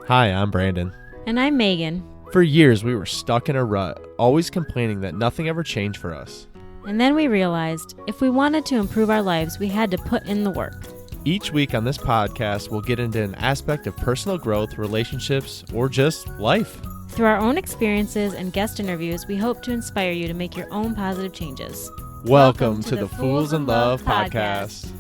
Hi, I'm Brandon. And I'm Megan. For years, we were stuck in a rut, always complaining that nothing ever changed for us. And then we realized if we wanted to improve our lives, we had to put in the work. Each week on this podcast, we'll get into an aspect of personal growth, relationships, or just life. Through our own experiences and guest interviews, we hope to inspire you to make your own positive changes. Welcome to the Fools in Love podcast.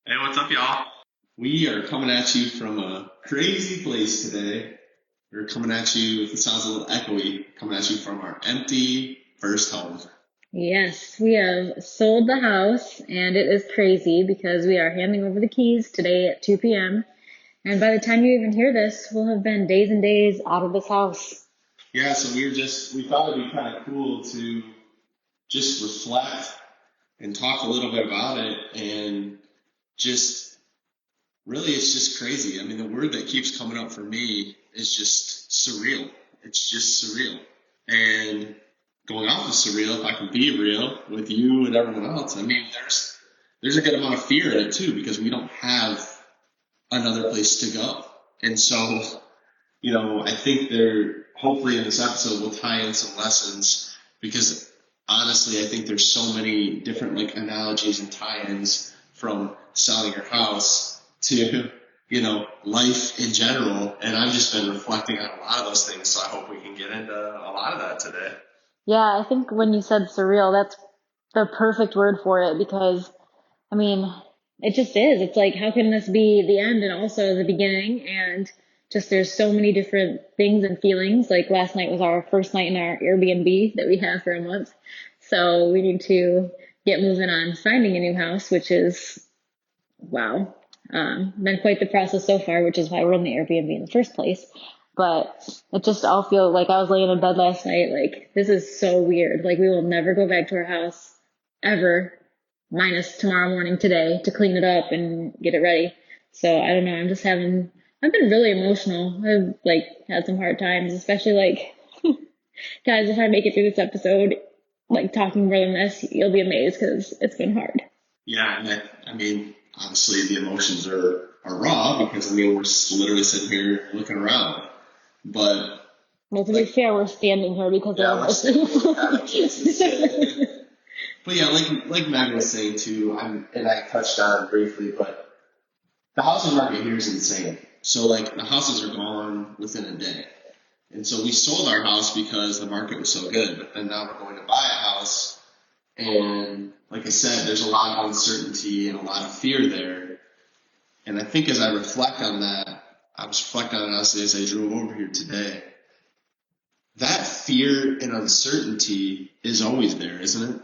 Hey, what's up, y'all? We are coming at you from a crazy place today. We're coming at you, if it sounds a little echoey, coming at you from our empty first home. Yes, we have sold the house, and it is crazy because we are handing over the keys today at 2 p.m. And by the time you even hear this, we'll have been days and days out of this house. Yeah, so we thought it'd be kind of cool to just reflect and talk a little bit about it, and just really, it's just crazy. I mean, the word that keeps coming up for me is just surreal. It's just surreal. And going off of surreal, if I can be real with you and everyone else, I mean, there's a good amount of fear in it too, because we don't have another place to go. And so, I think hopefully in this episode we'll tie in some lessons, because honestly, I think there's so many different analogies and tie-ins from selling your house to, life in general. And I've just been reflecting on a lot of those things. So I hope we can get into a lot of that today. Yeah, I think when you said surreal, that's the perfect word for it, because, it just is. It's like, how can this be the end and also the beginning? And just there's so many different things and feelings. Like last night was our first night in our Airbnb that we have for a month. So we need to get moving on finding a new house, which is, wow, been quite the process so far, which is why we're in the Airbnb in the first place. But it just all feels like I was laying in bed last night, like, this is so weird. Like, we will never go back to our house ever, minus tomorrow morning today to clean it up and get it ready. So I don't know. I've been really emotional. I've had some hard times, especially guys, if I make it through this episode, talking more than this, you'll be amazed because it's been hard. Yeah. And obviously the emotions are raw, because we're literally sitting here looking around. But to be fair, we're standing here because of our But yeah, like Meg was saying too, and I touched on it briefly, but the housing market here is insane. So the houses are gone within a day. And so we sold our house because the market was so good, but then now we're going to buy a house, and like I said, there's a lot of uncertainty and a lot of fear there. And I think as I reflect on that, I was reflecting on it honestly as I drove over here today. That fear and uncertainty is always there, isn't it?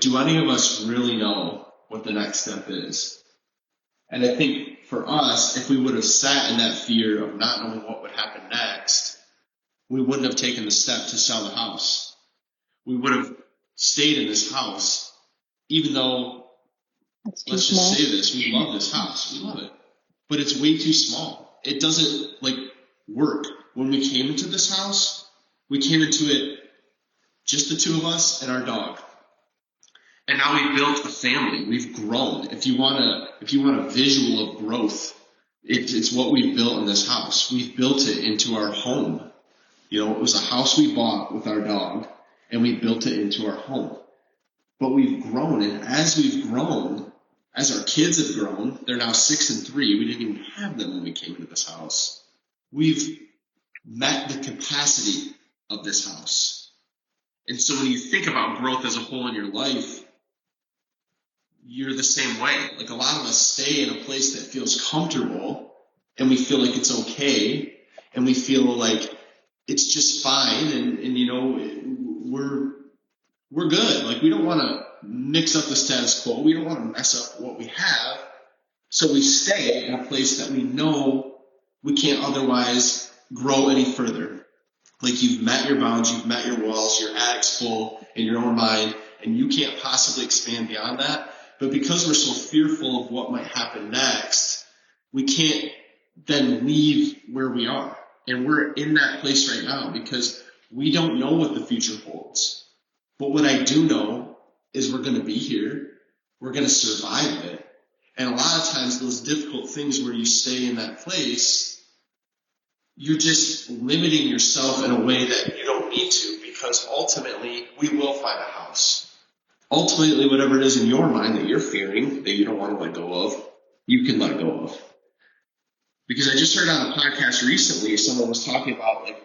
Do any of us really know what the next step is? And I think for us, if we would have sat in that fear of not knowing what would happen next, we wouldn't have taken the step to sell the house. We would have stayed in this house, even though, let's just say this, we love this house. We love it. But it's way too small. It doesn't work. When we came into this house, we came into it just the two of us and our dog. And now we've built a family. We've grown. If you want a visual of growth, it's what we've built in this house. We've built it into our home. It was a house we bought with our dog, and we built it into our home. But we've grown, and as we've grown, as our kids have grown, they're now 6 and 3. We didn't even have them when we came into this house. We've met the capacity of this house. And so when you think about growth as a whole in your life, you're the same way. A lot of us stay in a place that feels comfortable, and we feel like it's okay, and we feel like it's just fine, and we're good. We don't want to mix up the status quo. We don't want to mess up what we have. So we stay in a place that we know we can't otherwise grow any further. You've met your bounds, you've met your walls, your attic's full in your own mind, and you can't possibly expand beyond that. But because we're so fearful of what might happen next, we can't then leave where we are. And we're in that place right now because we don't know what the future holds. But what I do know is we're going to be here. We're going to survive it. And a lot of times those difficult things where you stay in that place, you're just limiting yourself in a way that you don't need to, because ultimately we will find a house. Ultimately, whatever it is in your mind that you're fearing, that you don't want to let go of, you can let go of. Because I just heard on a podcast recently, someone was talking about, like,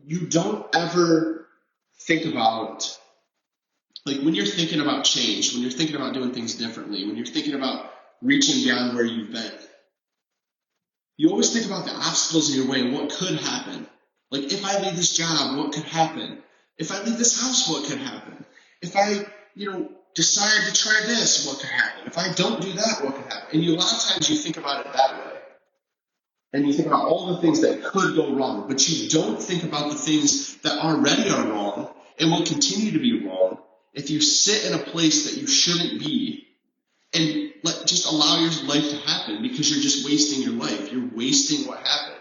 you don't ever think about, like, when you're thinking about change, when you're thinking about doing things differently, when you're thinking about reaching beyond where you've been, you always think about the obstacles in your way and what could happen. Like, if I leave this job, what could happen? If I leave this house, what could happen? If I, decide to try this, what could happen? If I don't do that, what could happen? And a lot of times you think about it that way. And you think about all the things that could go wrong, but you don't think about the things that already are wrong and will continue to be wrong if you sit in a place that you shouldn't be and just allow your life to happen, because you're just wasting your life. You're wasting what happened.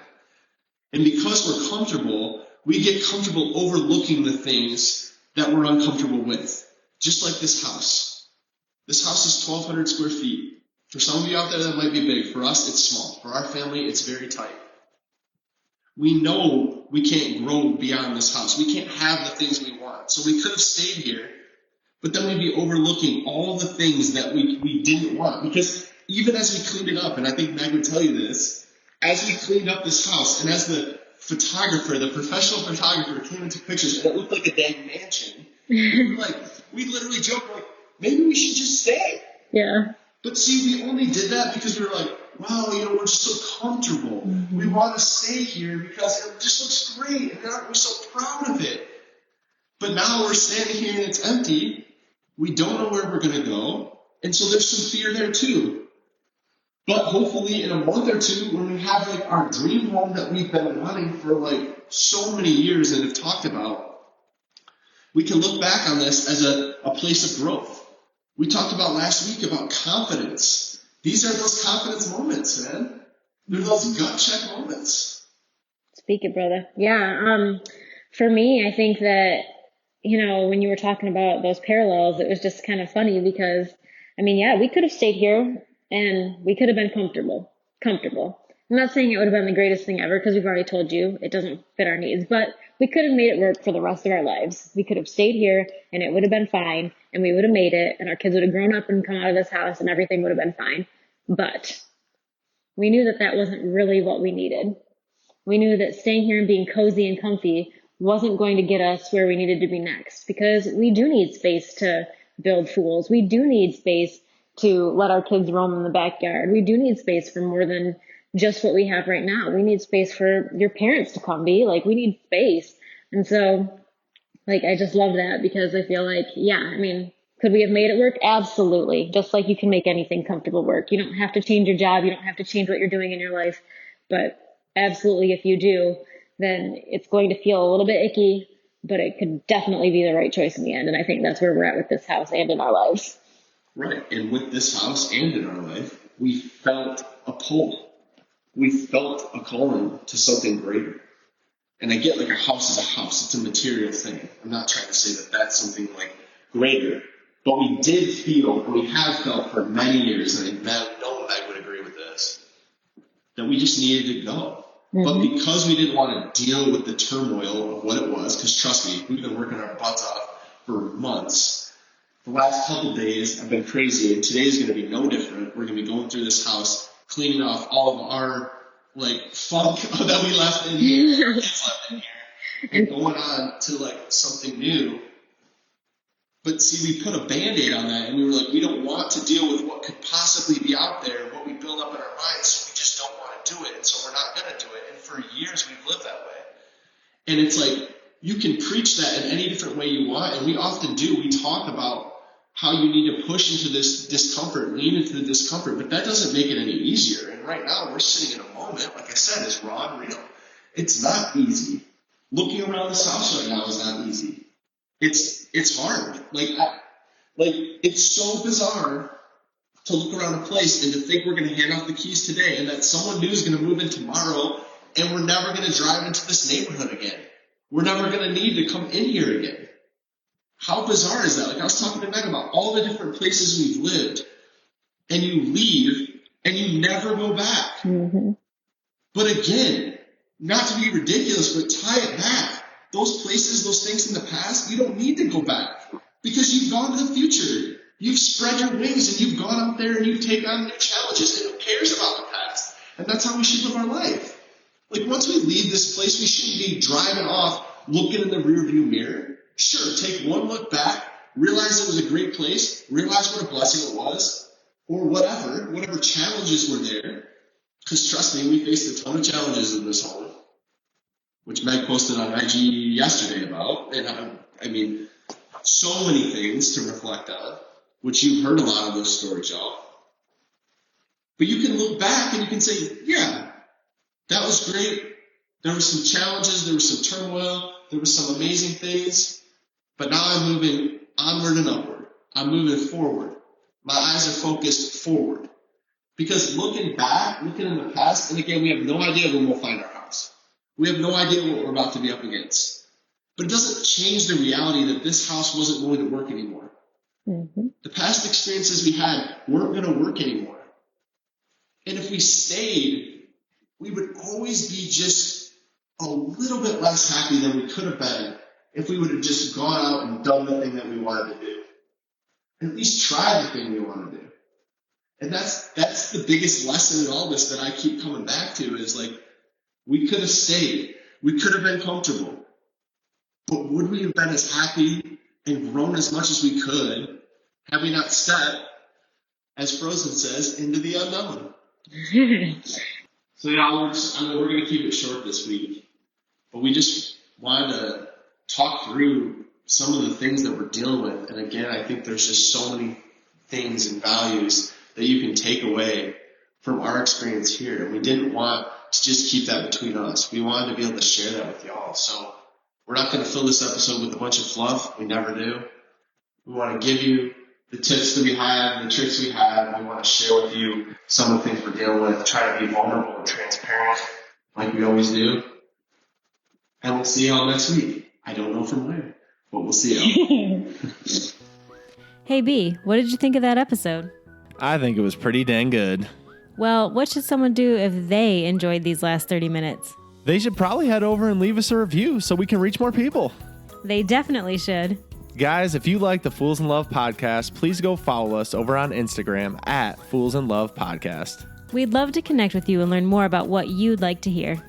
And because we're comfortable, we get comfortable overlooking the things that we're uncomfortable with. Just like this house. This house is 1,200 square feet. For some of you out there, that might be big. For us, it's small. For our family, it's very tight. We know we can't grow beyond this house. We can't have the things we want. So we could have stayed here, but then we'd be overlooking all the things that we didn't want. Because even as we cleaned it up, and I think Meg would tell you this, as we cleaned up this house, and as the photographer, the professional photographer, came and took pictures, and it looked like a dang mansion, we literally joked, like, maybe we should just stay. Yeah. But see, we only did that because we were like, wow, we're just so comfortable. Mm-hmm. We want to stay here because it just looks great, and we're so proud of it. But now we're standing here and it's empty. We don't know where we're going to go. And so there's some fear there too. But hopefully in a month or two, when we have our dream home that we've been wanting for so many years and have talked about, we can look back on this as a place of growth. We talked about last week about confidence. These are those confidence moments, man. They're those gut check moments. Speak it, brother. Yeah. For me, I think that, when you were talking about those parallels, it was just kind of funny because, we could have stayed here and we could have been comfortable. I'm not saying it would have been the greatest thing ever, because we've already told you it doesn't fit our needs, but we could have made it work for the rest of our lives. We could have stayed here and it would have been fine, and we would have made it, and our kids would have grown up and come out of this house and everything would have been fine. But we knew that that wasn't really what we needed. We knew that staying here and being cozy and comfy wasn't going to get us where we needed to be next, because we do need space to build pools. We do need space to let our kids roam in the backyard. We do need space for more than just what we have right now. We need space for your parents to come be. We need space. And so, I just love that, because I feel could we have made it work? Absolutely. Just like you can make anything comfortable work. You don't have to change your job. You don't have to change what you're doing in your life. But absolutely, if you do, then it's going to feel a little bit icky, but it could definitely be the right choice in the end. And I think that's where we're at with this house and in our lives. Right. And with this house and in our life, we felt a pull. We felt a calling to something greater. And I get a house is a house. It's a material thing. I'm not trying to say that that's something greater. But we did feel, and we have felt for many years, and I know Meg would agree with this, that we just needed to go. Mm-hmm. But because we didn't want to deal with the turmoil of what it was, because trust me, we've been working our butts off for months. The last couple of days have been crazy, and today's going to be no different. We're going to be going through this house, cleaning off all of our funk that we left in here, and going on to something new. But see, we put a Band-Aid on that, and we were we don't want to deal with what could possibly be out there, what we build up in our minds, so we just don't want to do it, and so we're not going to do it. And for years, we've lived that way. And it's you can preach that in any different way you want, and we often do. We talk about how you need to push into this discomfort, lean into the discomfort, but that doesn't make it any easier. And right now, we're sitting in a moment, like I said, is raw and real. It's not easy. Looking around this house right now is not easy. It's hard. It's so bizarre to look around a place and to think we're going to hand off the keys today, and that someone new is going to move in tomorrow, and we're never going to drive into this neighborhood again. We're never going to need to come in here again. How bizarre is that? Like I was talking to Meg about all the different places we've lived, and you leave and you never go back. Mm-hmm. But again, not to be ridiculous, but tie it back. Those places, those things in the past, you don't need to go back because you've gone to the future. You've spread your wings and you've gone out there and you've taken on new challenges. And who cares about the past? And that's how we should live our life. Like once we leave this place, we shouldn't be driving off, looking in the rearview mirror. Sure, take one look back, realize it was a great place, realize what a blessing it was, or whatever challenges were there. Because trust me, we faced a ton of challenges in this home, which Meg posted on IG yesterday about. And I mean, so many things to reflect on, which you've heard a lot of those stories, y'all. But you can look back and you can say, yeah, that was great. There were some challenges, there was some turmoil, there were some amazing things. But now I'm moving onward and upward. I'm moving forward. My eyes are focused forward. Because looking back, looking in the past, and again, we have no idea when we'll find our house. We have no idea what we're about to be up against. But it doesn't change the reality that this house wasn't going to work anymore. Mm-hmm. The past experiences we had weren't going to work anymore. And if we stayed, we would always be just a little bit less happy than we could have been if we would have just gone out and done the thing that we wanted to do. At least try the thing we want to do. And that's the biggest lesson in all this that I keep coming back to is like, we could have stayed. We could have been comfortable. But would we have been as happy and grown as much as we could had we not stepped, as Frozen says, into the unknown? So yeah, we're going to keep it short this week. But we just wanted to talk through some of the things that we're dealing with. And again, I think there's just so many things and values that you can take away from our experience here. And we didn't want to just keep that between us. We wanted to be able to share that with y'all. So we're not going to fill this episode with a bunch of fluff. We never do. We want to give you the tips that we have, the tricks we have. We want to share with you some of the things we're dealing with, try to be vulnerable and transparent like we always do. And we'll see y'all next week. I don't know from where, but we'll see y'all. Hey B, what did you think of that episode? I think it was pretty dang good. Well, what should someone do if they enjoyed these last 30 minutes? They should probably head over and leave us a review so we can reach more people. They definitely should. Guys, if you like the Fools in Love podcast, please go follow us over on Instagram at Fools in Love Podcast. We'd love to connect with you and learn more about what you'd like to hear.